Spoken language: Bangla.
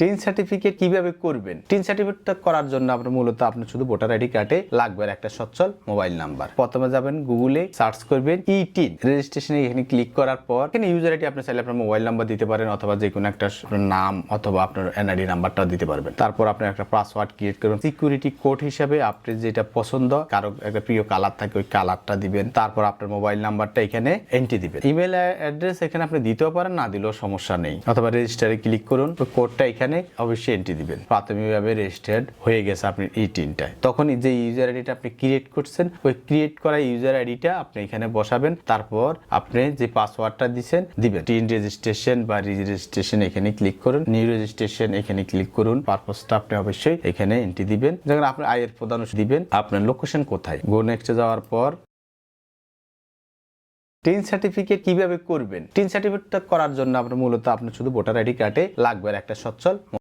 টিন সার্টিফিকেট কিভাবে করবেন? টিন সার্টিফিকেটটা করার জন্য আপনার মূলত আপনার শুধু ভোটার আইডি কার্ডে লাগবে একটা সচ্ছল মোবাইল নাম্বার। প্রথমে যাবেন গুগলে, সার্চ করবেন ই-টিন রেজিস্ট্রেশনে। এখানে ক্লিক করার পর এখানে ইউজার আইডি আপনি চাইলে আপনার মোবাইল নাম্বার দিতে পারেন, অথবা যে কোনো একটা নাম অথবা আপনার এনআইডি নাম্বারটাও দিতে পারবেন। তারপর আপনার একটা পাসওয়ার্ড ক্রিয়েট করুন। সিকিউরিটি কোড হিসাবে আপনি যেটা পছন্দ, কারো একটা প্রিয় কালার থাকে ওই কালারটা দিবেন। তারপর আপনার মোবাইল নাম্বারটা এখানে এন্ট্রি দিবেন। ইমেল অ্যাড্রেস এখানে আপনি দিতেও পারেন, না দিলেও সমস্যা নেই। অথবা রেজিস্টারে ক্লিক করুন, কোডটা এখানে অবশ্যই এন্ট্রি দিবেন। প্রাথমিকভাবে রেজিস্টার্ড হয়ে গেছে আপনার ই-টিনটায়। তখন যে ইউজার আইডিটা আপনি ক্রিয়েট করছেন, ওই ক্রিয়েট করা ইউজার আইডিটা আপনি এখানে বসাবেন। তারপর আপনি যে পাসওয়ার্ডটা দিবেন। টিন রেজিস্ট্রেশন বা রেজিস্ট্রেশন এখানে ক্লিক করুন, নিউ রেজিস্ট্রেশন এখানে ক্লিক করুন। পারপাসটা আপনি অবশ্যই এখানে এন্ট্রি দিবেন। যখন আপনার আয়ের প্রদান দিবেন, আপনার লোকেশন কোথায়। গো নেক্সটে যাওয়ার পর টিন সার্টিফিকেট কিভাবে করবেন? টিন সার্টিফিকেটটা করার জন্য আপনার মূলত আপনার শুধু ভোটার আইডি কার্ডে লাগবে একটা সচ্ছল